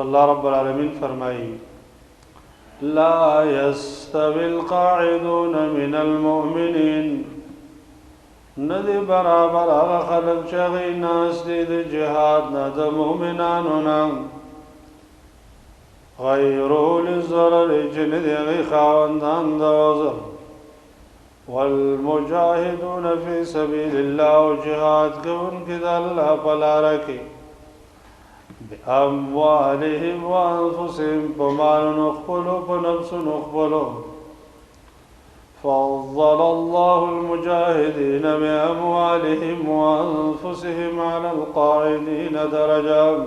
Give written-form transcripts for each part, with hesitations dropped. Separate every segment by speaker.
Speaker 1: اللہ رب العالمین فرمائی لا يستوي القاعدون من المؤمنین ندی برابر آغا خلق چغی ناس دی دی جہاد نا دا مومنانونا غیرو للضرر جن دی غی خاوندان دا وزر والمجاہدون فی سبیل اللہ و جہاد کون کی دا اللہ پلا رکی بأموالهم وأنفسهم فمال نخبلوا فنفس نخبلوا فضل الله المجاهدين بأموالهم وأنفسهم على القاعدين درجة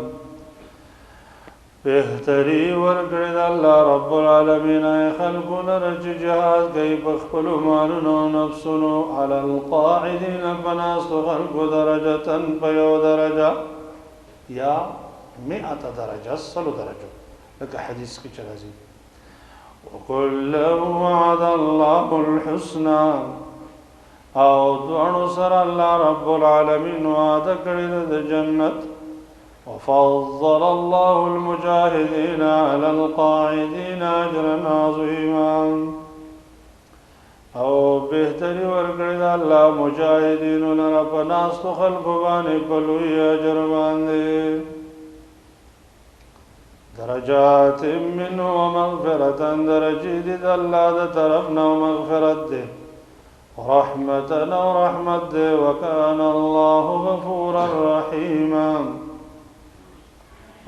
Speaker 1: بهتري ورقرد الله رب العالمين خلقنا رج جهاد كيف اخبلوا مالنا ونفسنا على القاعدين فناس خلق درجة فيو درجة يا 100 درجة 100 درجة لك حديث كترازي وكل وعد الله الحسنى او دعو سر الله رب العالمين وعد كرد جنة وفضل الله المجاهدين على القاعدين أجرا عظيما او بهتري ورکړی دا الله مجاهدینو لره په ناستو خلکو باندې په لوی اجر باندې درجات منه ومغفرة درجې دي د الله د طرف نه مغفرت دی رحمتنا ورحمت دی وكان الله غفورا رحيما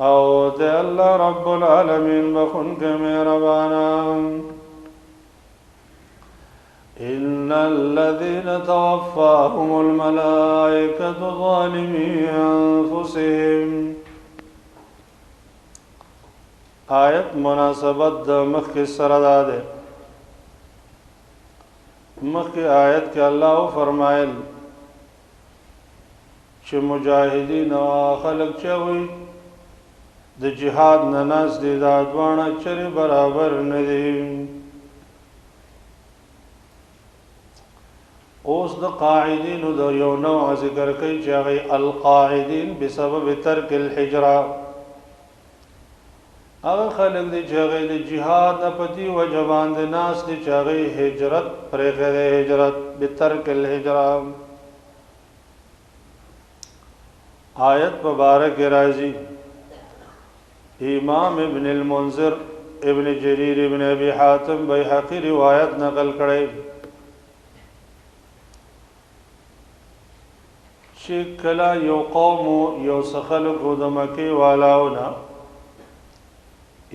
Speaker 1: او دی الله رب العالمین بخونکي مهربانا إن الذين توفاهم الملائكة ظالمي أنفسهم آیت مناسبت د مخی سره ده مخی آیت کې الله فرمایل چې مجاهدین او خلق چوي د جهاد نه ناس دي دا دوانه چره برابر نه دي اوس د قاعدین د یو نوع ذکر کوي چې هغه القاعدین بسبب ترک الحجره هغه خلک دي چې هغه د جهاد نه پتی و جوان د ناس دي چې هغه هجرت پرېږدي هجرت بترک الهجره آیت مبارک راځي امام ابن المنذر ابن جریر ابن ابي حاتم بیهقی روایت نقل کړي چې کله یو قوم یو خلک د مکه والاونه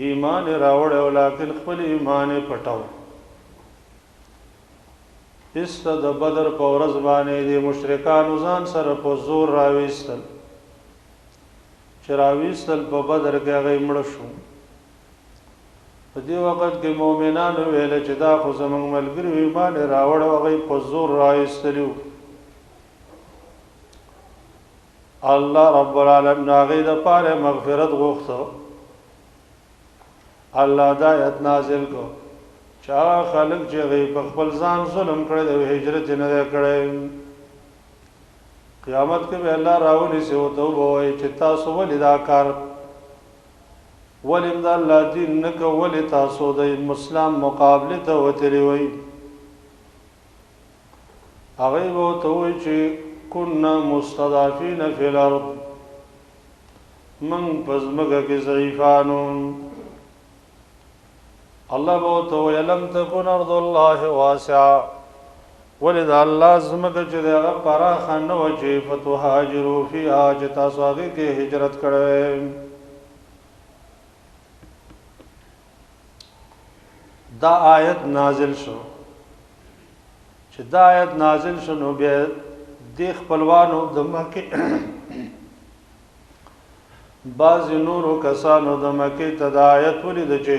Speaker 1: ایمان راوړ او لکن خپل ایمان پټاو است د بدر په ورځ باندې د مشرکانو ځان سره په زور راويستل چې راويستل په بدر کې هغه مړ شو په دې وخت کې مؤمنانو ویل چې دا خو زموږ ملګری ایمان راوړ او هغه په زور راويستلو الله رب العالمین هغه د پاره مغفرت غوښته الله دا آیت نازل کو چا خلق چې غي په خپل ځان ظلم کړی د هجرت نه کړی قیامت کې به الله راونی سي او ته وایي چې تاسو ولې دا کار ولې د الله دین نه کولې تاسو د مسلمان مقابله ته وتلی وایي هغه وو ته وایي چې كنا مستضعفين في الارض من پزماګه کې ضعیفانو الله بوته ولم تكن ارض الله واسعه ولذ الله زمګه چې دغه پراخ نه و چې فتوهاجروا فيها چې تاسو هغه کې هجرت کړئ دا آیت نازل شو چې دا آیت نازل شو نو به د خپلوانو د مکه بعض نورو کسانو د مکه تدایت ولې د چې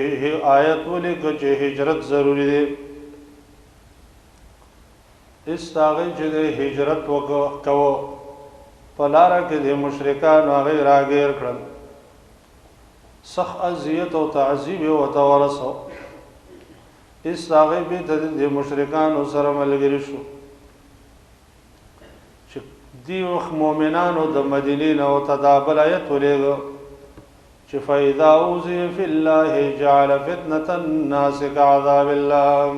Speaker 1: آیت ولې چې هجرت ضروری دی استاغه چې د هجرت وکړو په لاره کې د مشرکانو هغه راګیر کړل سخت اذیت او تعذیب ورته ورسو اس هغه به د مشرکانو سره ملګری شو چې دی مؤمنانو د مدینې نه او تدابل آیت ولېږه چې فإذا أوذي في الله جعل فتنة الناس كعذاب الله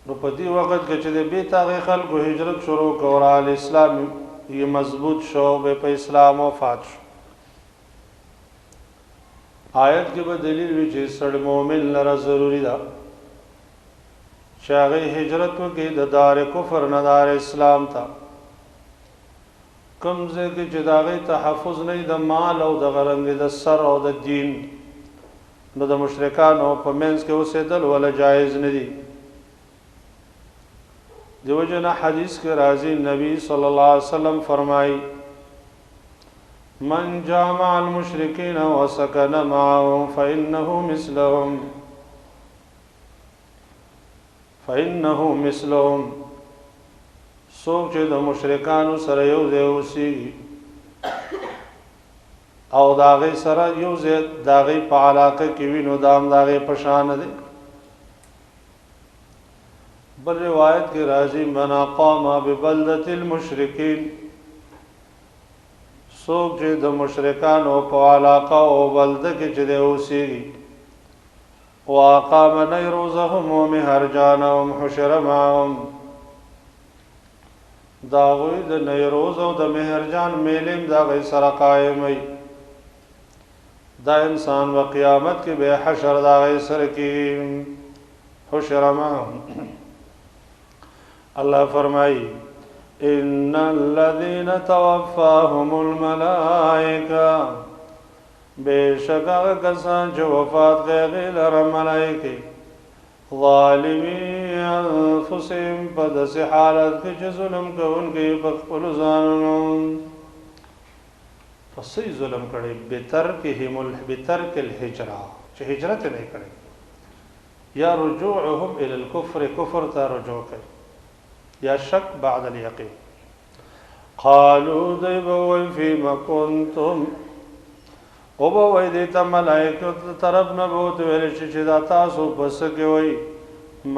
Speaker 1: نو په دې وخت کې چې د بیت هغه خلکو هجرت شروع کړه او اسلام یې مضبوط شو په اسلام وفات شو آیت کې به دلیل وی چې سړی مؤمن لره ضروری ده چې هغه هجرت وکړي د دار کفر نه دار اسلام ته کوم ځای کې چې د هغې تحفظ نه د مال او د غرنګ د سر او د دین نو د مشرکانو په منځ کې اوسېدل ولا جایز نه دي دیو جنا حدیث کې راځي نبی صلی الله علیه وسلم فرمایي من جامع المشرکین وسکن معهم فإنه مثلهم څوک چې د مشرکانو سره یو ځای اوسېږي او د هغې سره یو ځای د هغې په علاقه کې وي نو دا هم د هغې په شان دی بل روایت کې راځي من اقام ببلدة المشرکین څوک چې د مشرکانو په علاقه او بلده کې چې دی اوسېږي واقام نیروزهم ومهرجانهم حشر معهم دا غوی د نیروز او د مهرجان میلیم دا غی سره قائمي دا انسان و قیامت کې به حشر دا غی سره کې حشر معهم الله فرمای ان الذين توفاهم الملائکه بشکا کسان چې وفات غیغی لره ملائکه ظالمی انفسهم په داسې حالت کې چې ظلم کوونکي په خپلو ځانونو په څه ظلم کړی بترک الهجره چې هجرت نه کړی یا رجوعهم الى الكفر کفر ته رجوع کوي یا شک بعد اليقین قالوا ذيبوا فيما كنتم او به وای دې ته ملائکه طرف نه بوت ویل چې دا تاسو بس کوي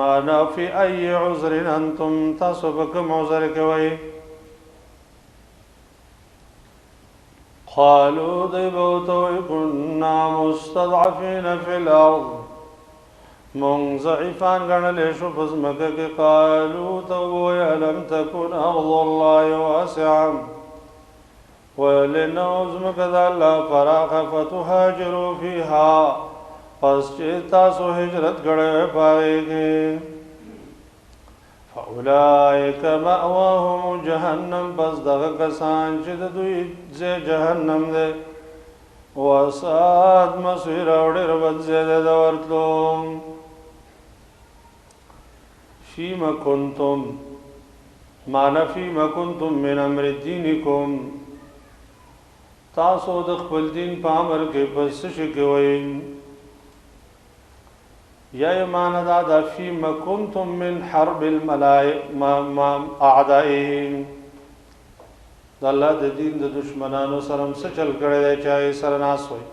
Speaker 1: معنا فی ای عذر انتم تاسو به کوم عذر کوي قالوا ذيبوا كنا مستضعفين في الارض منضعفان غنل شو فزمکه کې قالوا تو لم تكن ارض الله واسعا ولنوزمك ذا الله فراغ فتهاجروا فيها پس چې تاسو هجرت کړئ پاره کې فاولئک مأواهم جهنم پس دغه کسان چې د دوی ځای جهنم دی وسات مصير اور رب زیاده د ورتلو فيما كنتم معنا فيما كنتم من امر دينكم تاسو د خپل دین په امر کې پس شي کوي یا معنا دا فيما كنتم من حرب الملائکه اعدائهم د الله د دین د دشمنانو سره څه چل کړی دی چې سره ناس وي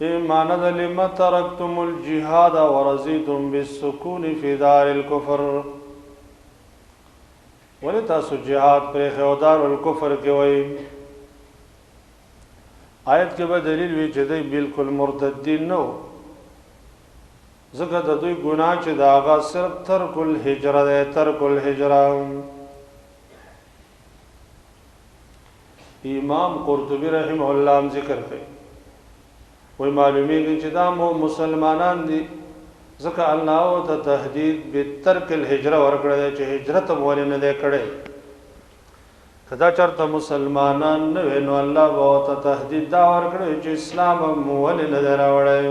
Speaker 1: ایمان د لم ترکتم الجهاد ورزیتم بالسکون فی دار الكفر ولې تاسو جهاد پر خودار الكفر کې وای آیت کې به دلیل وی چې دوی بالکل مرتدین نو ځکه د دوی ګناه چې دا هغه صرف ترک الهجره ده ترک الهجره امام قرطبی رحمه الله ذکر کوي وای معلومیږي چې دا مسلمانان دي ځکه الله ته تهدید به ترک الهجره ورکړی چې هجرت مول نه دی کړی کدا چرته مسلمانان نه نو الله به ته تهدید دا ورکړي چې اسلام مول نه دی راوړی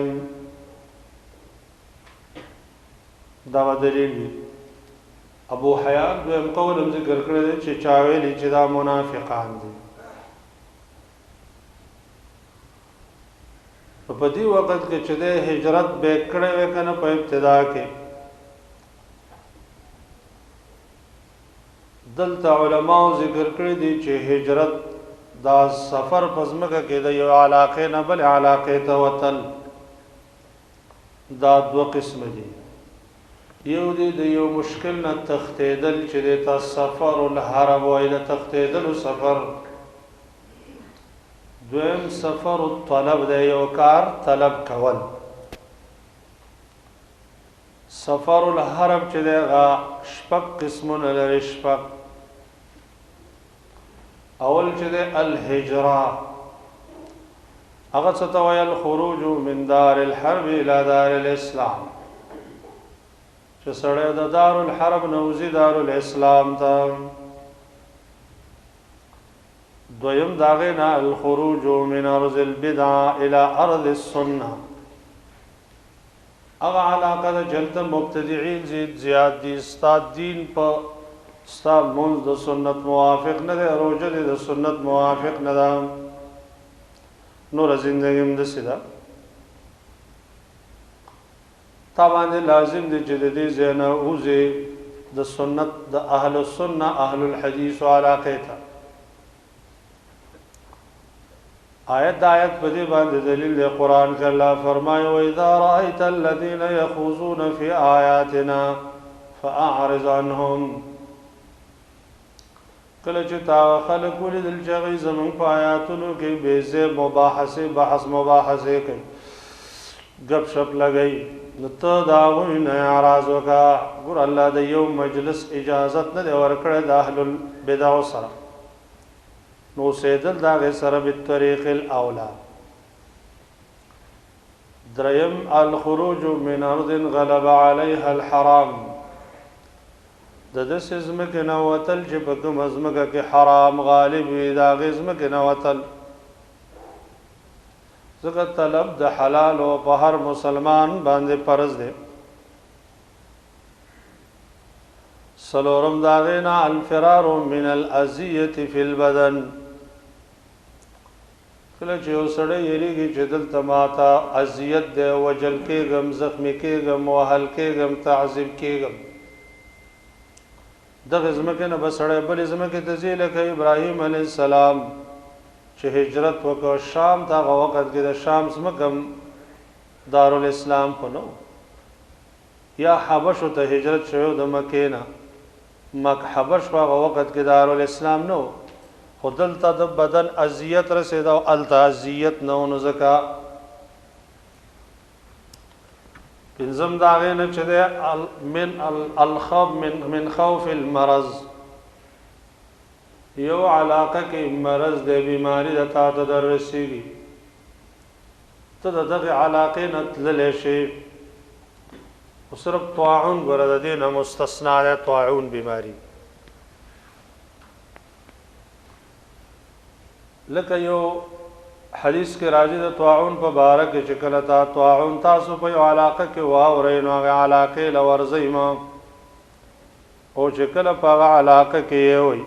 Speaker 1: دا دلیل ابو حیان دویم قول ذکر کړی چې چاویلی چې دا منافقان دي په دې وخت کې چې د هجرت به کړه وکنه په ابتدا کې دلته علماء ذکر کړی دي چې هجرت دا سفر پزمکه کې د یو علاقه نه بل علاقه ته وتل دا دو قسم دي. یو دی د یو مشکل نه تختیدل چې د سفر الهرب وای د تختیدل سفر. دویم سفر الطلب د یو کار طلب کول. سفر الهرب چې دغه شپږ قسمونه لري. شپږ اول چې د الهجره هغه څه ته وایي الخروج من دار الحرب الى دار الاسلام چې سړی د دار الحرب نه وځي دار الاسلام ته. دویم داغه نه الخروج من ارض البدع الى ارض السنه هغه علاقه د جلد مبتدعين زیات دي. استاد دین په استاد مونږ د سنت موافق نه دی، روزه د سنت موافق نه ده، نور زندگی هم دسې ده. تا باندې لازم دی چې د دې ځای نه وځې د سنت د اهل السنه اهل الحدیث علاقه ته. آیت په دې باندې دلیل دی. قرآن کې الله فرمایي وَإِذَا رَأَيْتَ الَّذِينَ يَخُوضُونَ فِي آيَاتِنَا فَأَعْرِضْ عَنْهُمْ. کله چې تا خلک ولیدل چې هغوی زموږ په آیاتونو کې بې ځایه مباحثې بحث مباحثې کوي، ګپ شپ لګوي، نو ته د هغوی نه اعراض وکړه. ګوره الله د یو مجلس اجازت نه دی ورکړی د اهل البدعو سره، نو اوسېدل د هغې سره بالطریق الاولی. دریم الخروج من ارض غلب علیها الحرام. د داسې ځمکې نه وتل چې په کومه ځمکه کې حرام غالب وي د هغې ځمکې نه وتل. ځکه طلب د حلال او په هر مسلمان باندې فرض دی. څلورم د هغې نه الفرار من الاذیة فی البدن. کله چې یو سړی یېرېږي چې دلته ماته اذیت دی، وجل کېږم، زخمي کېږم، وهل کېږم، تعذیب کېږم، دغه ځمکې نه به سړی بلې ځمکې ته ځي. لکه ابراهیم علیه السلام چې هجرت وکړ شام ته، هغه وخت کې د شام ځمکه هم دارالاسلام خو نه و، یا حبشو ته هجرت شوی د مکې نه، حبش په هغه وخت کې دارالاسلام نه و، خو دلته د بدن اذیت رسېده او هلته اذیت نه و. نو ځکه پنځم د هغې نه چې دی من خوف المرض. یو علاقه کې مرض دی، بیماری د تا ته در رسېږي، ته د دغې علاقې نه تللی شې. خو صرف طاعون ګوره د دې نه مستثنا دی، طاعون بیماری. لکه یو حدیث کې راځي د طاعون په باره کې چې کله تا طاعون تاسو په یو علاقه کې واورئ نو هغې علاقې له ورځئ مه، او چې کله په هغه علاقه کې یې وئ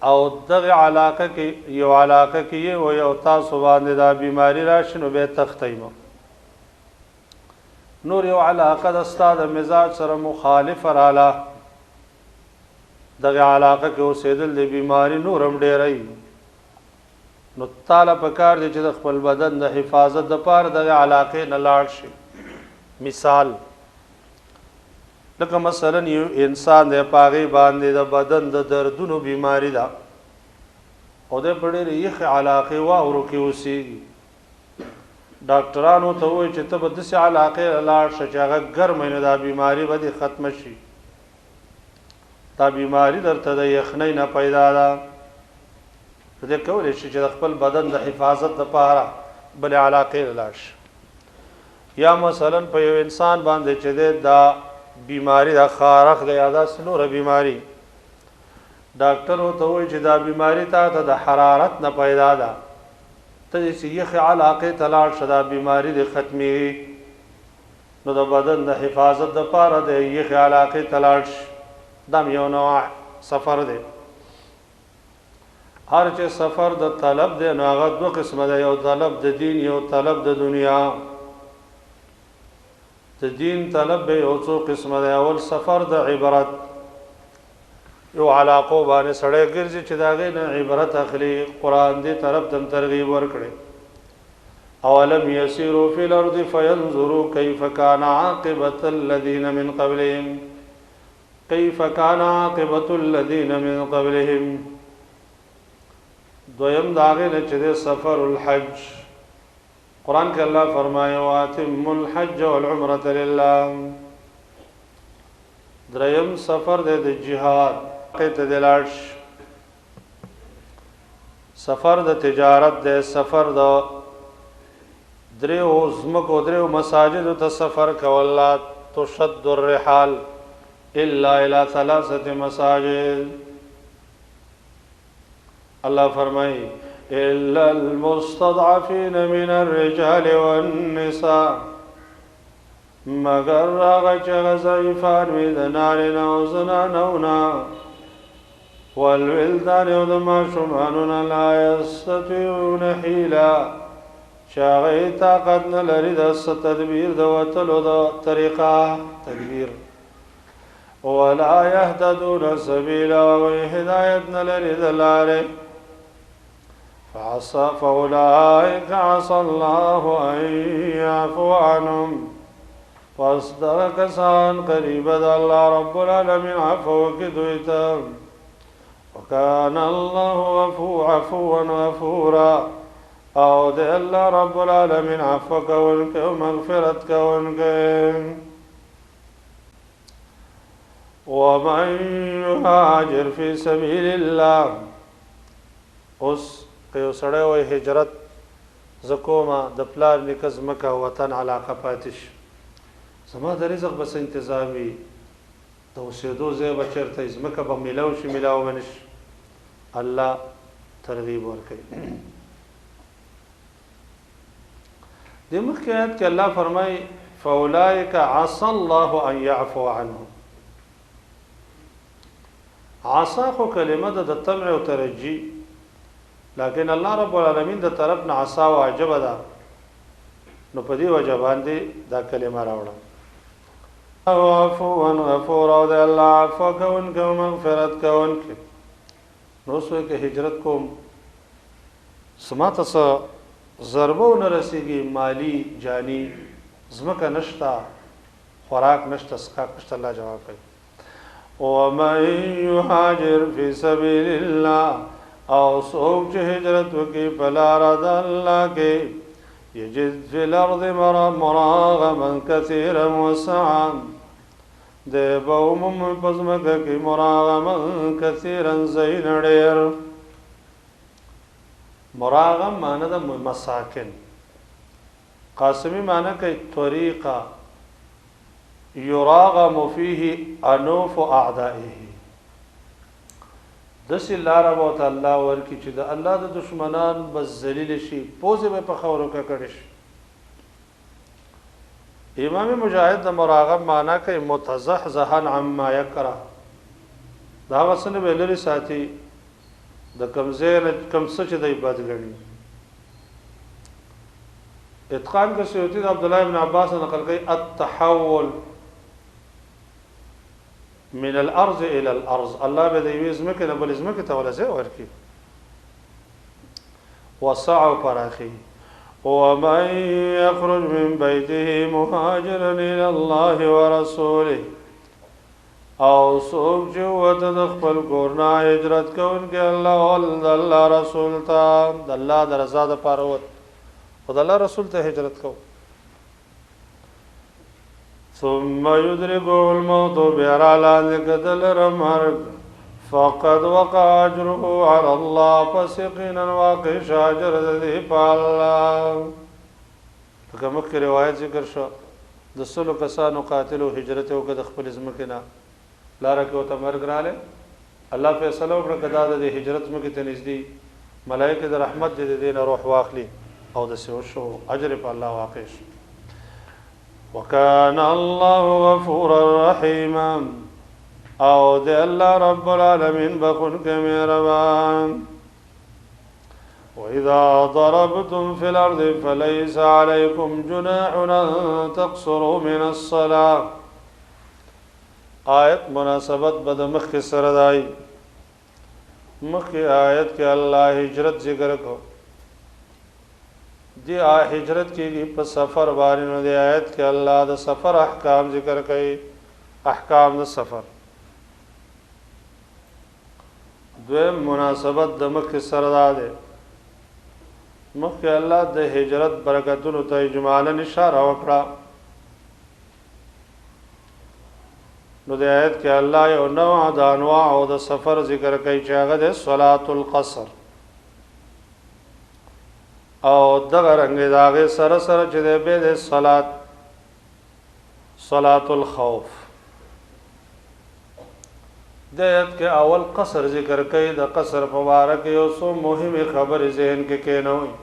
Speaker 1: او دغه علاقه کې یو علاقه کې یې وئ او تاسو باندې دا بیماری راشي نو بیا تښتئ مه. نور یو علاقه د ستا د مزاج سره مخالفه راله، دغه علاقه کې اوسېدل د بیماری نور هم ډېری، نو تاله پکار دی چې د خپل بدن د حفاظت دپاره دغه علاقې نه لاړ شي. مثال لکه مثلا یو انسان دی په هغې باندې د بدن د دردونو بیماری ده او دی په ډېرې یخې علاقې واورو کې اوسېږي. ډاکټرانو ته ووایي چې ته به داسې علاقې لاړ شه چې هغه ګرمه نو دا بیماري به دې ختمه شي. دا بیماری درته د یخنۍ نه پیدا ده، دې کولی شي چې د خپل بدن د حفاظت دپاره بلې علاقې ته لاړ شي. یا مثلا په یو انسان باندې چې دی دا بیماری د خارق دی یا داسې نوره بیماری، ډاکټر ورته وایي چې دا بیماری تا ته د حرارت نه پیدا ده، ته داسې یخې علاقې ته لاړ شه دا بیماری دې ختمېږي. نو د بدن د حفاظت دپاره د یخې علاقې ته لاړ شي. دا یو نوع سفر دی. هر چې سفر د طلب دی نو هغه دوه قسمه ده، یو طلب د دین، یو طلب د دنیا. د دین طلب به یو څو قسمه ده. اول سفر د عبرت، یو علاقو باندې سړی ګرځي چې د هغې نه عبرت اخلي. قرآن دې طرف ته ترغیب ورکړي. اولم یسیروا فی الارض فینظروا کیف کان عاقبة الذین من قبلهم کیف کان عاقبة الذین من قبلهم. دویم د هغې نه چې دی سفر الحج. قرآن کې الله فرمایي واتموا الحج والعمرة لله. دریم سفر دی د جهاد ته د لاړ شي. سفر د تجارت دی. سفر د دریو ځمکو دریو مساجدو ته سفر کول. لا تشد الرحال الا الى 3 مساجد. الله فرمایي الا المستضعفين من الرجال والنساء مگر هغه چې ضعیفان وي د نارینه او زنانو نه والولدان او د ماشومانو نه لا یستطیعون حیلا چې هغوی طاقت نه لري د څه تدبیر د وتلو د طریقه تدبیر ولا یهتدون سبیلا او هدایت نه لري د لارې. فاولئک عسى الله ان يعفو عنهم. پس دغه کسان قریبه د الله رب العالمین عفو وکړي دوی ته. وکان الله عفوا غفورا. او د الله رب العالمین عفو کوونکی او مغفرت کوونکی. ومن یهاجر فی سبیل الله. اوس که یو سړی وایي هجرت زه کومه د پلار نیکه ځمکه وطن علاقه پاتې شي زما د رزق بس انتظام وي د اوسېدو ځای به چېرته ځمکه به میلاو شي میلاو به نه شي. الله ترغیب ورکوي. د مخکې آیت کې الله فرمایي فاولئک عسى الله ان يعفو عنهم. عسى خو کلمه ده د طمع او ترجی لیکن الله رب العالمین د طرف نه عسى واجب ده نو په دې وجه باندې دا کلمه راوړه. عفوا غفورا او د الله عفو کوونکی او مغفرت کوونکی. نو اوس وایي که هجرت کوم زما ته څه ضربه ونه رسېږي مالي جاني ځمکه نشته خوراک نشته څښاک نشته. الله جواب کوي ومن یهاجر فی سبیل الله. او څوک چې هجرت وکړي په لاره د الله کې یجد فی الارض مراغما کثیرا وسعا. دی به ومومي په ځمکه کې مراغما کثیرا ځایونه ډېر. مراغم معنی د مساکن. قاسمی معنی کوي طریقه یراغم فیه انوف اعدائه. داسې لاره به ورته الله ورکړي چې د الله د دشمنان بس ذلیل شي پوزې به په خاورو کې کړي شي. امام مجاهد د مراغم معنا کوي متزحزحا عما یکره. دا هغه څه نه به لرې ساتي د کوم ځای نه کوم څه چې دی بد ګڼي. اتقان کې سیوطي د عبدالله ابن عباس نقل کوي التحول من الارض الى الارض. الله به د یوې ځمکې نه بلې ځمکې ته ولا ځای ورکړي. وسع او پراخي. ومن يخرج من بيته مهاجرا الى الله ورسوله. او څوک چې وته د خپل کور نه هجرت کوونکی الله او د الله رسول ته د الله د رضا دپاره وت او د الله رسول ته هجرت کو. ثم يدركه الموت بیا را لاندې کدلره مرګ فقد وقع اجره على الله. پس یقینا واقع شه اجر د دې په الله. لکه مخکې روایت ذکر شو د سلو کسانو قاتلو هجرت یې وکړه د خپلې ځمکې نه لاره کې ورته مرګ راغلی. الله فیصله وکړه که دا د هجرت ځمکې ته نږدې ملایکې د رحمت دې د دې نه روح واخلي او داسې وشو اجر یې په الله واقع شو. وكان الله غفورا رحيما. او د الله رب العالمین بخونکی مهربان. وإذا ضربتم في الأرض فليس عليكم جناح أن تقصروا من الصلاة. آیت مناسبت بد مخ سره دی. مخی آیت کې الله هجرت ذکر کو دی هجرت کېږي په سفر باندې نو دی آیت کې الله د سفر احکام ذکر کوي احکام د سفر دویم مناسبت د مخ سره ده مخ الله د هجرت برکتونو ته اجمالاً اشاره وکړه نو د آیت کې الله یو نوع د انواع او د سفر ذکر کوي چې هغه د صلات القصر او دغه رنګ داغه سره سره چې د به د صلات الخوف د آیت کې اول قصر ذکر کوي د قصر په اړه کې یو څو مهمه خبرې ذهن کې کېنوي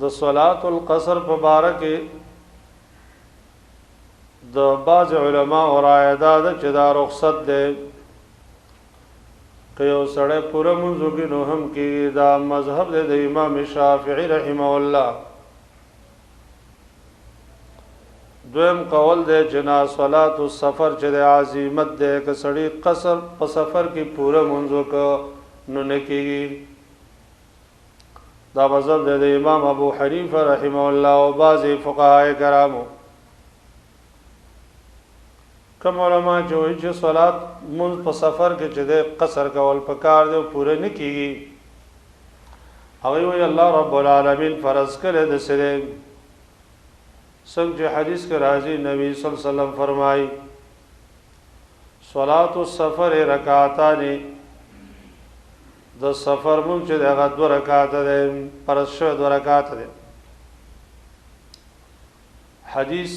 Speaker 1: د صلات القصر په اړه کې د بعض علما او رائے ده چې دا رخصت ده که یو سړی پوره منځو کې نو هم کې دا مذهب ده د امام شافعي رحمه الله دویم قول ده جنا صلات السفر چې د عزیمت ده که سړی قصر په سفر کې پوره منځو کې نو نه کېږي دا مذهب ده د امام ابو حنیفه رحمه الله او بعض فقهای کرامو کوم علما چې وایي چې صلات مون په سفر کې چې د قصر کول پکار دی پوره نه کیږي هغه وایي الله رب العالمین فرض کړی د سره څنګه حدیث کې راځي نبی صلی الله علیه وسلم فرمایي صلات السفر رکعتان د سفر مون چې دغه 2 رکعات ده فرض شو 2 رکعات ده حدیث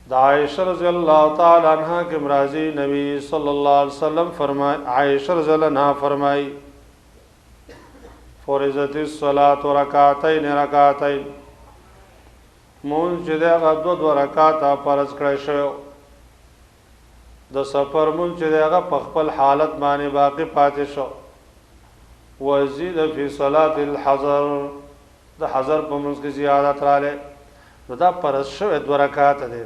Speaker 1: دا عائشہ رضی اللہ تعالی عنہ کے مرازی نبی صلی اللہ علیہ وسلم فرمائے عائشہ رضی اللہ عنہ فرمائی فرضت الصلاۃ رکعتین مون چې دغه 2 رکعات فرض کړی شو د سفر مون چې دغه په خپل حالت باندې باقی پاتې شو وزید فی صلاۃ الحضر د حضر په مونږ کې زیادت رااله نو دا فرض شو 2 رکعات ده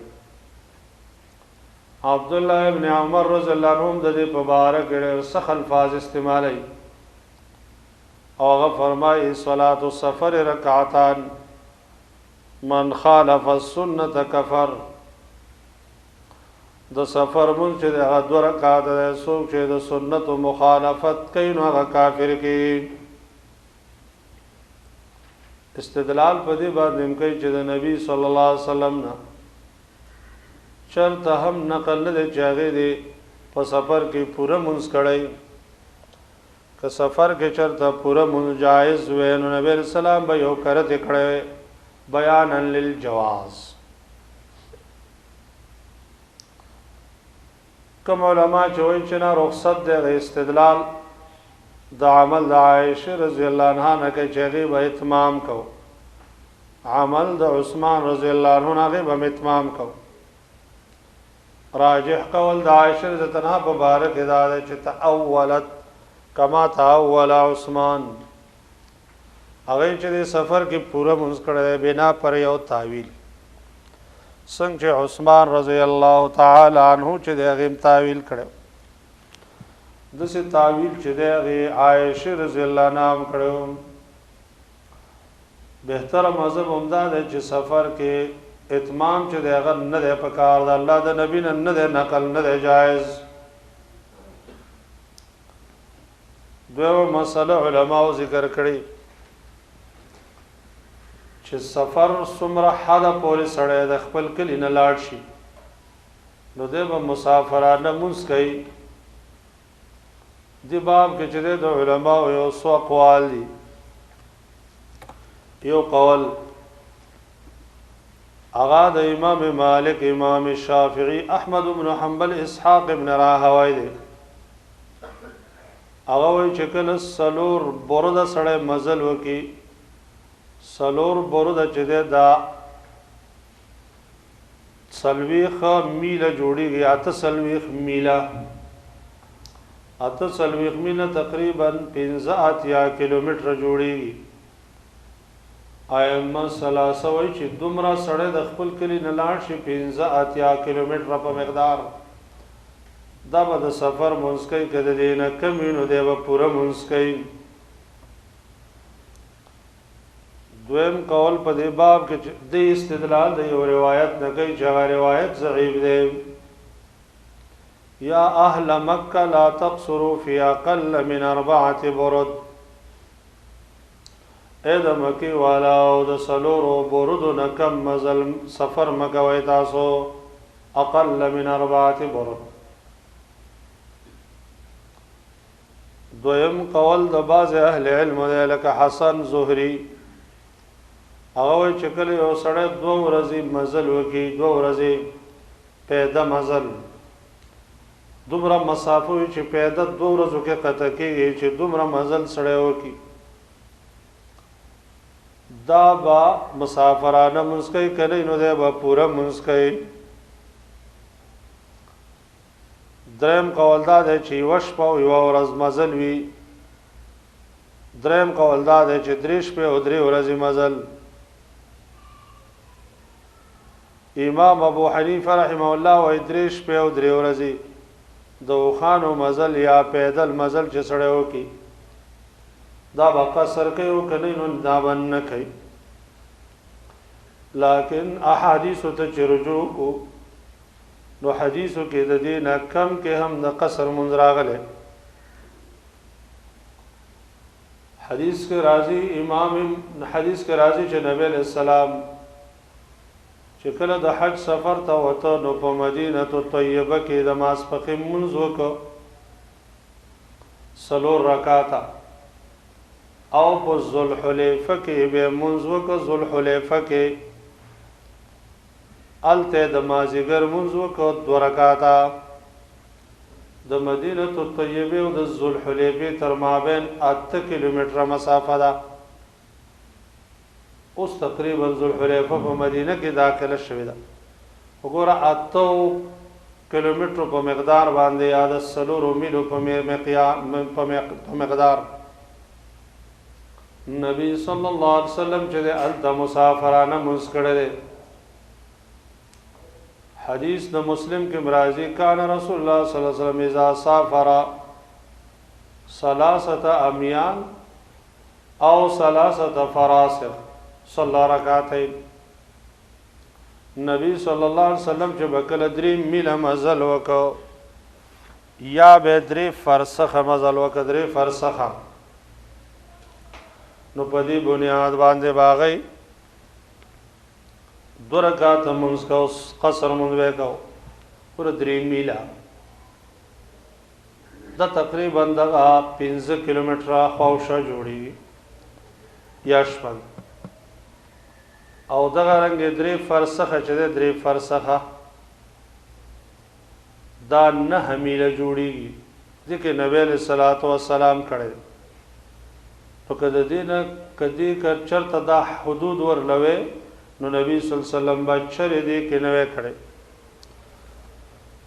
Speaker 1: عبد الله ابن عمر رضی الله عنهم د دې مبارک سخ الفاظ استعمالي او هغه فرمایي صلات السفر رکعتان من خالف السنه كفر د سفر مون چې هغه 2 رکعات ده څوک چې د سنت مخالفت کوي نو هغه کافر کی استدلال په دې باندې کوي چې د نبی صلی الله علیه وسلم نه چرته هم نقل نه چاغې دي په سفر کې پوره منځ کړی که سفر کې چرته پوره منځ جایز وي نو نبی رسول الله به یو کرته کړی بیان للجواز کوم علما چې وایي چې نه رخصت ده استدلال د عمل د عائشه رضی الله عنها نه کې چې به اتمام کو عمل د عثمان رضی الله عنه نه به اتمام کو راجح قول د عائشه رضی الله عنها مبارک هدايه چې تاولت کما تاول عثمان هغه چې د سفر کې پوره منځ کړه بنا پر یو تعویل څنګه چې عثمان رضی الله تعالی عنہ چې دغه تعویل کړو دسه تعویل چې دغه عائشه رضی الله عنها کړو بهتر مذهب عمدہ ده چې سفر کې اتمام چې دغه نه ده پکار د الله د نبی نه ده نقل نه ده جائز دوه مسله علما ذکر کړي چې سفر څومره حد پورې سړی د خپل کلی نه لاړ شي نو د مسافرانه مونږ کوي دی باب کې چې د علما یو څو اقوال دي یو قول اغا د امام مالک امام شافعی احمد بن حنبل اسحاق ابن راهوی دی اغا وی چې کله سلور برده سړی مزل وکي سلور برده چې دا سلویخ میله جوړیږي اته سلویخ میله تقریبا 15 کیلومتر جوړیږي ائمه ثلاثه وای چې دومره سړی د خپل کلی نه لاړ شي 15 کیلومتر په مقدار دا به د سفر مونځ کوي که د دې نه کم وي نو دی به پوره مونځ کوي. دویم قول په دې باب کې د استدلال د یو روایت نه کوي چې هغه روایت ضعیف دی. یا اهل مکه لا تقصروا فی اقل من 4 برد، اے د مکی والا او د څلورو برودو نه کم مزل سفر مه کوئ تاسو، اقل من 4 برد. دویم قول د بعض اهل علم دی لکه حسن زهری، هغه وایي چې کله یو سړی 2 ورځې مزل وکړي، 2 ورځې پیاده مزل، دومره مسافه وي چې پیاده 2 ورځو کې قطع کېږي چې دومره مزل سړی وکړي، دا به مسافرانه مونځ کوي که نه نو دی به پوره مونځ کوي. دریم قول دا دی چې یوه شپه او یوه ورځ مزل وي. دریم قول دا دی چې 3 شپې او 3 ورځې مزل. امام ابو حنیفه رحمه الله وایي 3 شپې او 3 ورځې د اوښانو مزل یا پیدل مزل چې سړی وکړي دا به قصر کوي او که نه نو دا به نه کوي. لیکن احادیثو ته چې رجوع کو نو حدیثو کې د دې نه کم کې هم د قصر مونځ راغلی. حدیث کې راځي چې نبی علیہ السلام چې کله د حج سفر ته وته نو په مدینه طیبه کې د ماسپښین مونځ وکړ 4 رکعاته، او په ذوالحلیفه کې به مونځ وکړ. ذوالحلیفه کې هلته د مازدیګر مونځ وکړ 2 رکعاته. د مدینه طیبه او د ذوالحلیفه تر مابین 8 کیلومتره مسافه ده. اوس تقریبا ذوالحلیفه په مدینه کې داخله شوې ده. وګوره 8 کیلومترو په مقدار باندې یا د 4 میلو په مقدار. نبی صلی الله علیه وسلم چې هلته مسافرانه مونځ کړی دی. حدیث د مسلم کې راځي کان رسول الله صلی الله علیه وسلم اذا سافر 3 امیان او 3 فراسخ صلی رکعتین. نبی صلی الله علیه وسلم چې بکله 3 میله مزل وکړو یا به 3 فرسخه مزل وکړ، 3 فرسخه، نو په دې بنیاد باندې باغی 2 رکعات مونځ کو، قصر مونځ وکاو پوره 3 میله. دا تقریبا دغه 15 کیلومتره خواوشا جوړیږي یا شپږ. او دغه رنګ 3 فرسخه چې ده 3 فرسخه دا 9 میله جوړیږي ځکه نبی علیہ الصلوۃ والسلام کړی. نو که د دې نه کدی که چرته دا حدود ورلوي نو نبی صلی الله علیه وسلم با چرې دې کې نه وی کړی.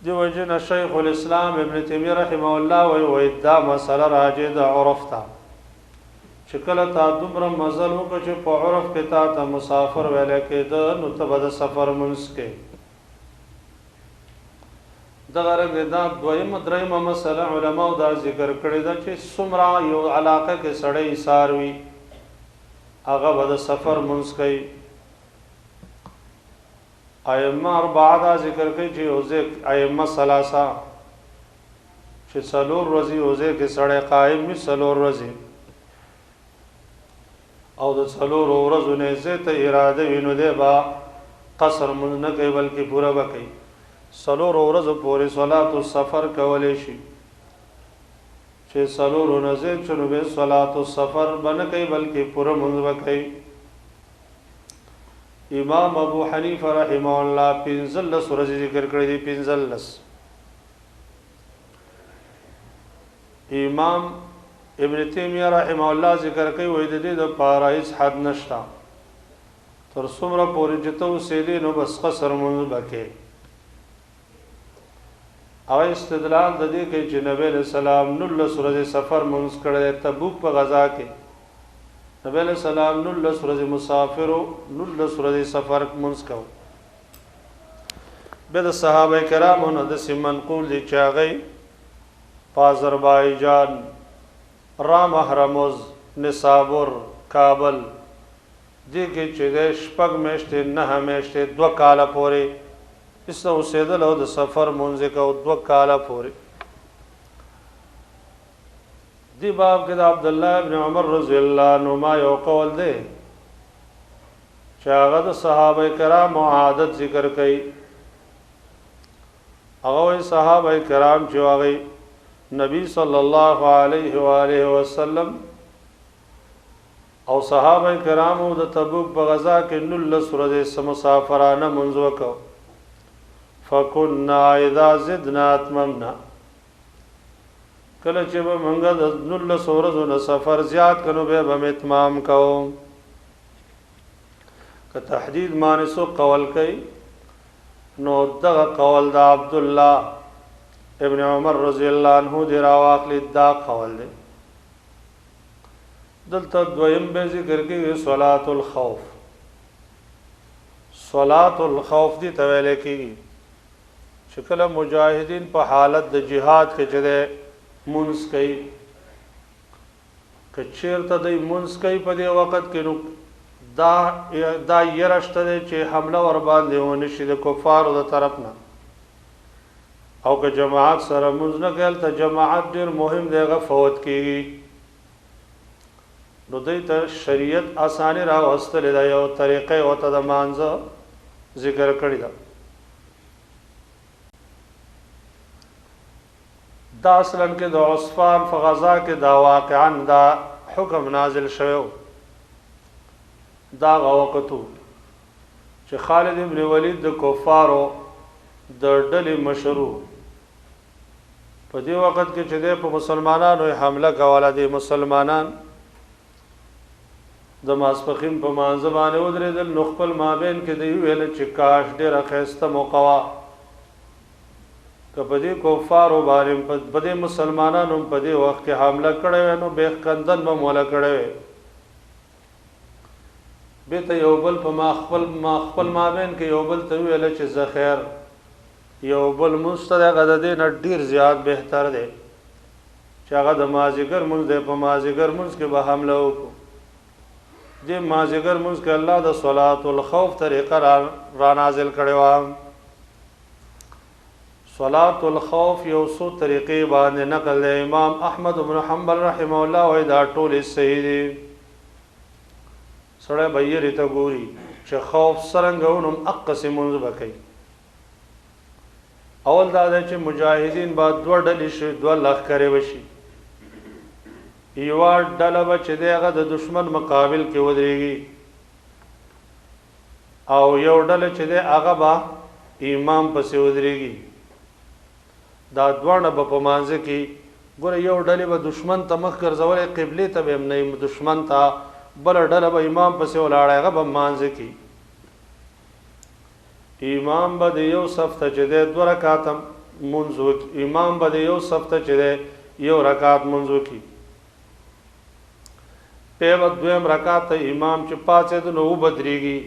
Speaker 1: دی وجنه شیخ الاسلام ابن تیمیه رحمه الله وی دا مسله راجع د عرف ته چې کله تا دومره مزل وکړه چې په عرف کې تا ته مسافر ویل کېده نو ته به د سفر مونځ کوې. دغه رنګ دا دویمه درېیمه مسله علماو دا ذکر کړې ده چې څومره یو علاقه کې سړی ایثار وي هغه به د سفر مونځ کوي. ائمه 4 دا ذکر کوي چې ائمه 3 چې 4 ورځې اوځي کې سړی قائم وي 4 ورځې او د 4 ورځو نه زیاته اراده وینو دی با قصر مونږ نه کوي بلکې پورا وکړي. 4 ورځو پورې صلات السفر کولای شي چې 4 نه زیات شنو به صلات السفر بنه کوي بلکې پورا مونږ وکړي. امام ابو حنیفه رحمه الله 15 ورځې ذکر کړې دي. 15 امام ابن تیمیه رحمه الله ذکر کوي وای د دې د پارایز حد نشتا تر څومره پورې چې ته اوسېدې نو بس قصر مونځ وکړې. او استدلال د دې کوي چې نبی علیہ السلام 19 ورځې سفر مونځ کړی. تبوک په غزا کې نبی علیہ السلام 19 ورځې مسافر او 19 ورځې سفر مونځ کاوه. به د صحابه کرامو نه داسې منقول دي چې هغوی په آذربایجان، رام هرمز، نسابور، کابل دې کې چې دی 6 میاشتې 9 میاشتې 2 کاله پورې هسته اوسېدل او د سفر مونځ یې کو 2 کاله پورې. دی باب کې د عبدالله ابن عمر رضی الله عنهما یو قول دی چې هغه د صحابه کرامو عادت ذکر کوي. هغه وایي صحابه کرام چې هغوی نبی صلی الله علیه و آله وسلم او صحابه کرامو د تبوک په غزا کې 19 ورځې مسافرانه منځ وکړ. فکنا اذا زدنا اتممنا، کله چې به موږ د 19 ورځو نه سفر زیات کړو به هم اتمام کوو. که تحدید معنی سو قول کوي نو دغه قول د عبدالله ابن عمر رضی الله عنه دی راواخلی، دا قول دی. دلته دویم به ذکر کېږي صلات الخوف. صلات الخوف دی ته ویل کېږي چې کله مجاهدین په حالت د جهاد کې چې دی منځ کوي، که چېرته دی منځ کوي په دې وخت کې نو دا یره شته دی چې حمله ور باندې ونه شي د کفارو د طرف نه. او که جماعت سره منځ نه کوي هلته جماعت ډېر مهم دی، هغه فوت کېږي. نو دوی ته شریعت اساني راوستلې ده، یو طریقه ورته د مانځه ذکر کړې ده. دا اصلا کې د عصفان په غزا کې دا واقعا دا حکم نازل شوی. دا وختو چې خالد ابن ولید د کفارو د ډلې مشرو په دې وخت کې چې د مسلمانانو حمله کوله، د مسلمانان د ماسپخین په مانځ باندې ودرېدل. نو خپل مابین کې دی ویل چې کاش ډېره ښایسته موقع وه که په دې کفارو باندې په دې مسلمانانو په دې وخت کې حمله کړې وی نو بیخ کندن به موله کړی وی. بیرته یو بل په ما خپل مابین کې یو بل ته ویل چې زه خیر یو بل مونځ ته د هغه د دې نه ډېر زیات بهتر دی چې هغه د مازدیګر مونځ دی. په مازدیګر مونځ کې به حمله وکړو. دې مازدیګر مونځ کې الله د صلات الخوف طریقه را نازل کړې وه. صلات الخوف یو څو طریقې باندې نقل دی. امام احمد بن حنبل رحمه الله وایي دا ټولې صحیح دي. سړی به یېرې ته ګوري چې خوف څرنګه ونم اقسې مونځ به کوي. اول دا دی چې مجاهدین به 2 ډلې شي، 2 لښکرې وشي. یوه ډله به چې دی هغه د دشمن مقابل کې ودرېږي او یو ډله چې دی هغه به امام پسې ودرېږي. دا دواړه به په مانځه کې ګوره یو ډلې به دشمن ته مخ ګرځولی، قبلې ته به هم نه دشمن ته، بله ډله به امام پسې ولاړی هغه به مانځه کې. امام به د یو صف ته چې دی 2 رکعاته مونځ وکړي. امام به د یو صف ته چې دی 1 رکعت مونځ وکړي. بیا به 2م رکعت ته امام چې پاڅېد نو وبدرېږي.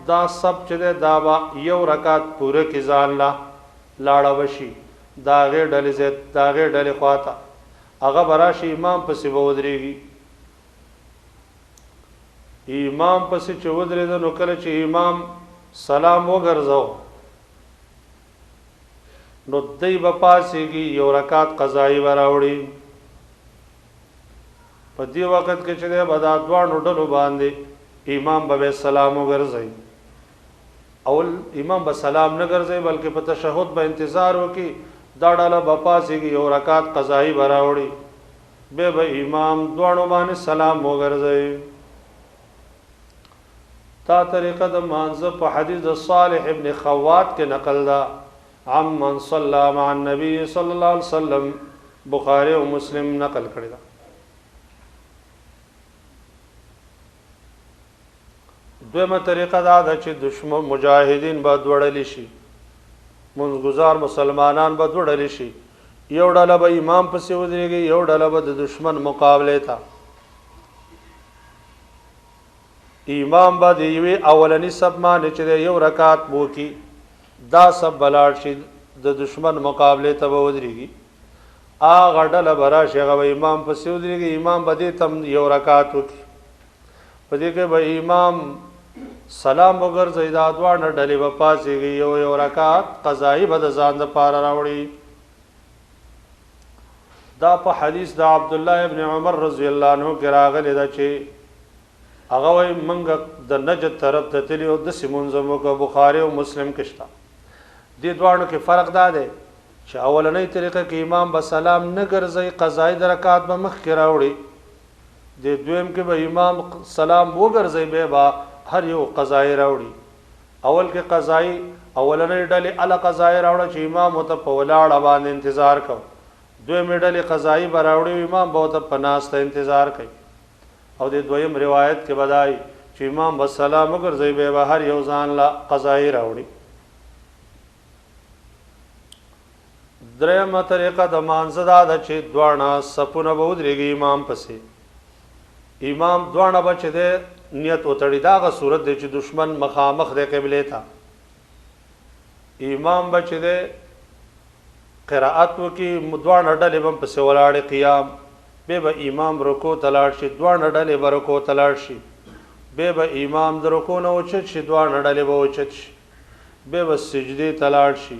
Speaker 1: دا صف چې دی دا به 1 رکعت پوره کې ځان لاړه وشي د هغې ډلې خوا ته. هغه به راشي امام پسې به ودرېږي. امام پسې چې ودرېده نو کله چې امام سلام وګرځاو نو دی به پاسېږي 1 رکعت قضایي به راوړي. په دې وخت کې چې دی به دا 2 ډلو باندې امام به سلام وګرځوي. اول امام به سلام نه ګرځوي بلکې په تشهد به انتظار وکړي. دا ډله به پاسېږي 1 رکعت قضایي به راوړي. بیا به امام 2 باندې سلام وګرځوي. تا طریقه د مانځه په حدیث د صالح ابن خوات کې نقل ده عمن صلى مع النبي صلی الله علیه وسلم. بخاری او مسلم نقل کړی ده. دویمه طریقه دا ده چې دشمن مجاهدین به 2 ډلې شي، منځګزار مسلمانان به 2 ډلې شي. یو ډله به امام پسې ودرېږي، یو ډله به د دشمن مقابله ته. امام به د یوې اولني صف باندې چې 1 رکعت وکړي دا سب بلاړ شي د دشمن مقابله ته ودرېږي هغه ډله به راشي هغه به امام پسې ودرېږي امام به دې ته یو رکعت وکړي په دې کې به امام سلام وګرځي دا دواړه ډلې به پاسېږي یو رکعت قضایي به د ځان دپاره راوړي دا په حدیث د عبد الله ابن عمر رضی الله عنه کې راغلی ده چې هغه وایي موږ د نجد طرف ته تللي او داسې مونځ مو وکړه بخاري او مسلم کې شته دې دواړو کې فرق دا دی چې اولنۍ طریقه کې امام به سلام نه ګرځي قضایي د رکعت به مخکې راوړي د دویم کې به امام سلام وګرځي بیا به هر یو قضایي راوړي اول کې قضایي اولنۍ ډلې اله قضایي راوړه چې امام ورته په ولاړه باندې انتظار کو دویمې ډلې قضایي به راوړي امام به ورته په ناسته انتظار کوي او د دویم روایت کې بدای چې امام به سلام وګرځي بیا به هر یو ځان لا قضایي راوړي درېمه طریقه د مانځه دا ده چې دواړه صفونه به ودرېږي امام پسې امام دواړه به چې دی نیت وتړي دا هغه صورت دی چې دشمن مخامخ دی قبلې ته امام به چې دی قرائت وکړي دواړه ډلې به پسې ولاړې قیام بیا به امام رکوع ته لاړ شي دواړه ډلې به رکوع ته لاړ شي بیا به امام د رکوع نه اوچت شي دواړه ډلې به اوچت شي بیا به سجدې ته لاړ شي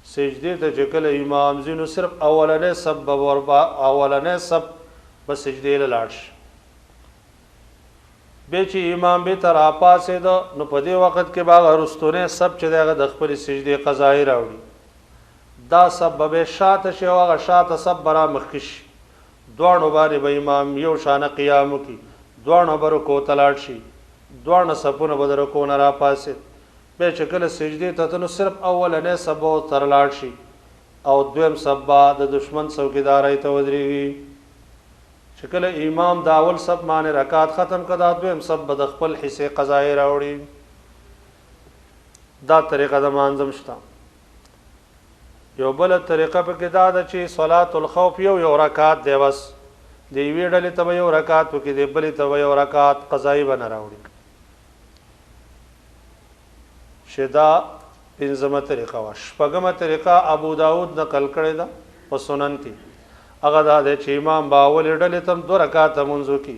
Speaker 1: سجدې ته چې کله امام ځي نو صرف اولنی صف به سجدې له لاړ شي بیا چې امام بېرته راپاڅېده نو په دې وخت کې به هغه وروستنی صف چې دی هغه د خپلې سجدې قضایي راوړي دا صف به بیا شاته شي او هغه شاته صف به رامخکې شي دواړو باندې به امام یو شانه قیام وکړي دواړو به رکوع ته لاړ شي دواړه صفونه به د رکوع نه راپاڅېد بیا چې کله سجدې ته نو صرف اولنی صف به تر لاړ شي او دویم صف به د دشمن څوکیدارۍ ته ودرېږي چې کله امام د اول صف باندې رکعت ختم کړه دا دویم صف به د خپل حصې قضایي راوړي دا طریقه د مانځم شته یو بله طریقه پکې دا ده چې صلات الخوف یو رکعت دی بس د یوې ډلې ته به یو رکعت وکړي د بلې ته به یو رکعت قضایي به نه راوړي چې دا پنځمه طریقه وه شپږمه طریقه ابو داود نقل کړې ده په سنن کې هغه دا دی چې امام به اولې ډلې ته هم 2 رکعاته لمونځ وکړي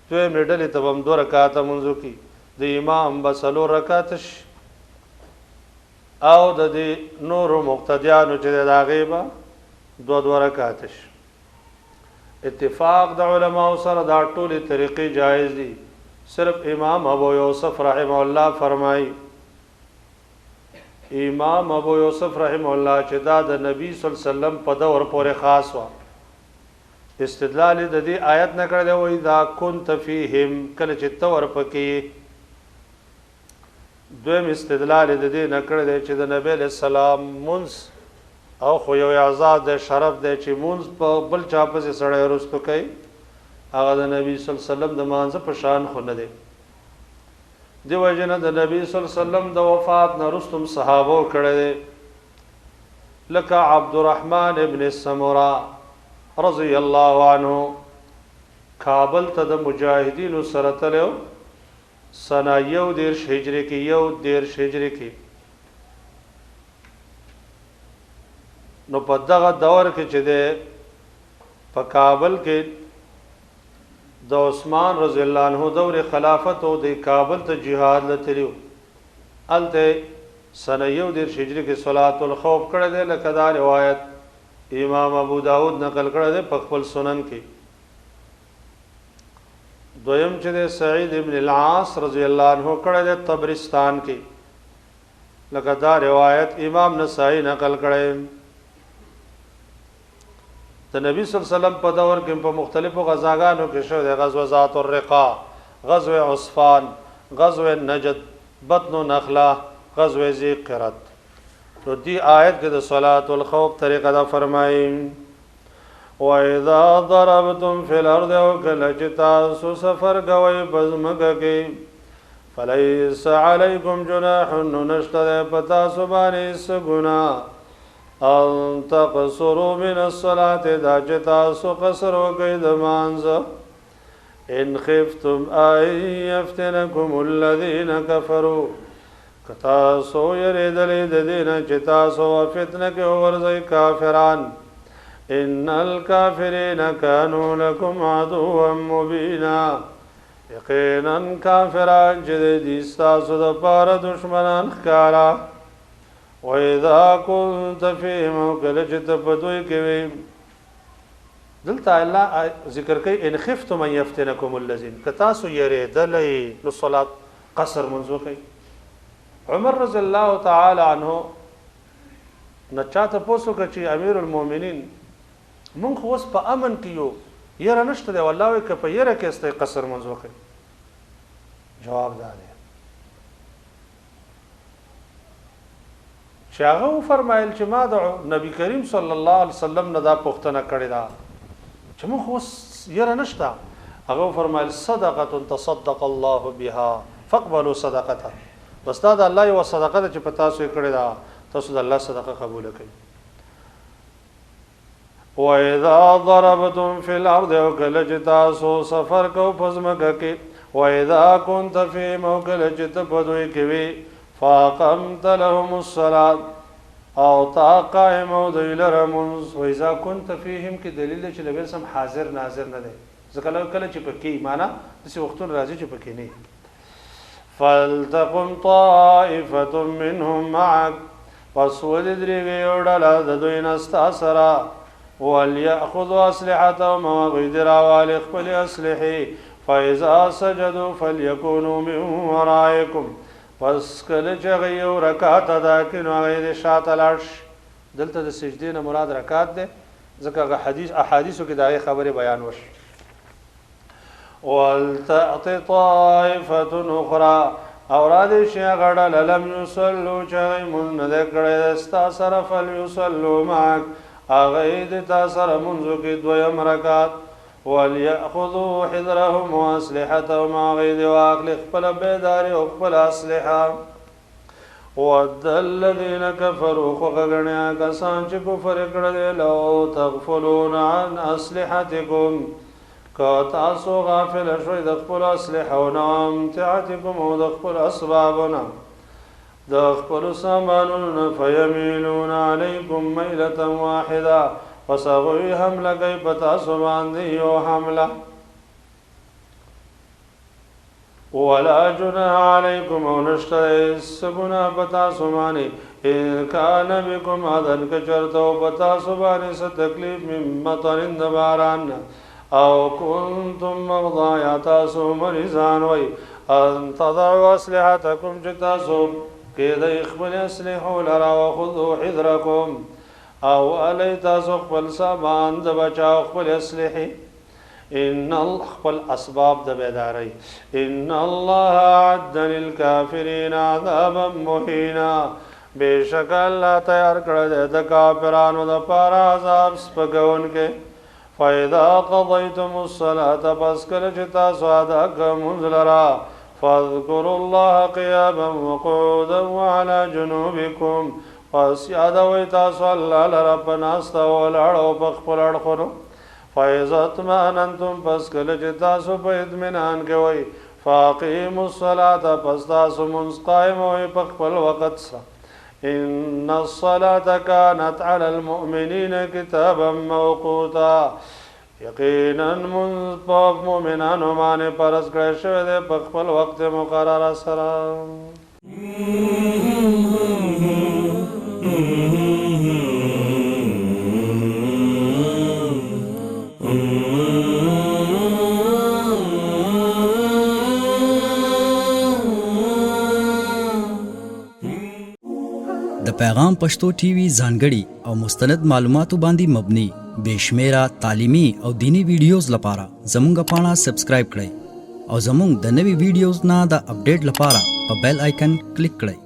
Speaker 1: دویمې ډلې ته به هم 2 رکعاته لمونځ وکړي د امام به 4 رکعاته شي او د دې نورو مقتدیانو چې د هغې به 2 رکعاته شي اتفاق د علماو سره دا ټولې طریقې جایز دي صرف امام ابو یوسف رحمه الله فرمایي امام ابو یوسف رحمه الله چې دا د نبی صلی الله علیه وسلم په دور پورې خاص و استدلال د دې آیت نه کړی وای دا كنت فیهم کله چې تور پکې دویم استدلال د دې نه کړی چې د نبی له سلام منس او خو یو آزاد شرف دی چې منس په بل چا پسې سړی ورستو کوي هغه د نبی صلی الله علیه وسلم د مانځه په شان خو نه دی دیو جن د نبی صلی الله علیه وسلم د وفات نه رستم صحابه کړه دي لکه عبد الرحمن ابن سمرا رضی الله عنه کابل ته د مجاهدینو سره تلو سنه 11 هجری کې 11 هجری کې نو په دغه دور کې چې ده په کابل کې د عثمان رضی الله عنه دور خلافت او د کابل ته jihad لتلیو الته سنه 11 هجری کې صلات الخوف کړه ده لکه دا روایت امام ابو داود نقل کړه ده په خپل سنن کې دویم چې ده سعید ابن العاص رضی الله عنه کړه ده طبرستان کې لکه دا روایت امام نسائی نقل کړه د نبی صلی الله علیه وسلم په دور کې په مختلفو غزاګانو کې شو د غزوه ذات الرقاع غزوه عصفان غزوه نجد بطن نخله غزوه ذی قرد تو دی آیت کې د صلات الخوف طریقه دا فرمایي وَإِذَا ضَرَبْتُمْ فِي الْأَرْضِ وَكَلَّ تَاسُ سَفَرْ گوي بزمګه کې فَلَيْسَ عَلَيْكُمْ جُنَاحٌ نُشْتَدَ پتا سبانه سګنا ان تقصروا من الصلاة دا جتا سو قصر وکي د مانزه ان خفتم ان يفتنكم الذين كفروا که تاسو یریدلې د دې نه چې تاسو فتنه کې وغورځئ کافران ان الکافرین کانوا لکم عدوا مبینا یقینا کافران چې دي ستاسو دپاره دشمنان ښکارا واذا كنت فيهم کله چې ته په دوی کې وې دلته الله ذکر کوي ان خفتم ان يفتنكم الذين که تاسو یریدلې نو صلات قصر منځ وکړئ عمر رضی الله تعالی عنه نه چاته پوسو که چې امیر المؤمنین مونږ خو اوس په امن کې یو یره نشته دی والله وایي که په یره کې استئ قصر منځ وکړئ جواب دا دی چې هغه وفرمایل چې ما د نبی کریم صلی الله علیه وسلم نه دا پوښتنه کړې ده چې مونږ خو اوس یره نشته هغه وفرمایل صدقه تصدق الله بها فاقبلوا صدقته بس دا د الله یو صدقه ده چې په تاسو یې کړې ده تاسو د الله صدقه قبول کړئ وَإِذَا ضَرَبْتُمْ فِي الْأَرْضِ وَكَلَّ چې تاسو سفر کو په ځمکه کې وَإِذَا كُنْتَ فِيهِمْ وَكَلَّ چې ته په دوی کې وې فَأَقَمْتَ لَهُمُ الصَّلَاةَ او تا قائم او دوی لره لمونځ وَإِذَا كُنْتَ فِيهِمْ کې دلیل دی چې نبی سم حاضر ناظر نه دی ځکه کله چې پکې معنا داسې وختونه راځي چې پکې نه فَلْتَقُمْ طَائِفَةٌ مِّنْهُمْ مَعَكَ پس ودرېږي یو ډله د دوی نه ستا سره وليأخذوا أسلحتهم وغيد راوال خپل اسلحه فإذا سجدوا فليكونوا من ورائكم پس کله چې غيو رکعت ادا کړي نو غي د شاته لاړ دلته د سجدې نه مراد رکعت ده ځکه احادیثو کې دا خبره بیان وشي ولتأتي طائفة أخرى اوراد شي غړل لم يصلوا چې من نه کړي استا سره فليصلوا معك اغید تاثر منذ کی دویم رکات وليأخذوا حذرهم واسلحتهم اغید واقل خپل بیداری او خپل اسلحه ود الذين كفروا خغنیا کسان چې کفر کړل لو تغفلون عن اسلحتكم که تاسو غافل شوي د خپل اسلحه او امتعتكم او د خپل اسبابنا د خپل سامانونو فیمیلون علیکم میلة واحده فسغوی حمله کوي په تاسو باندې یو حمله ولا جناح علیکم او نشته سګونه په تاسو باندې ان کان بكم اذن که چرته په تاسو باندې څه تکلیف من مطرین د باران او کنتم مرضى یا تاسو مریضان وي ان تضعوا اسلحتکم چې تاسو كذا يخبل اسلحه لرا وخذوا حذركم او علي تاسو خپل سامان د بچاو خپل اسلحه ان خپل اسباب د بیداری ان الله اعد للكافرين عذابا مهينا بشک الله تیار کړل د کافرانو د پاره عذاب سپګون کې فاذا قضيتم الصلاه پس کله چې تاسو ادا کوم لرا فاذكروا الله قياما وقعودا وعلى جنوبكم پس یادوي تاسو الله لربنا استولړو په خپل اړخونو فاذا اطمأننتم پس کله چې تاسو په اطمینان کې وای فاقیموا الصلاة پس تاسو منځ قائم وای په خپل وخت سره ان الصلاة كانت على المؤمنين كتابا موقوتا یقینا مؤمنانو باندې فرض کړی شوی دی په خپل وخت مقرره سره
Speaker 2: د پیغام پښتو ټي وي ځانګړي او مستند معلوماتو باندې مبني بشمیره تعلیمي او دینی ویډیوز لپاره زموږ پاڼه سبسکرایب کړئ او زموږ د نوي ویډیوز نه د اپډیټ لپاره په بیل آیکن کلیک کړئ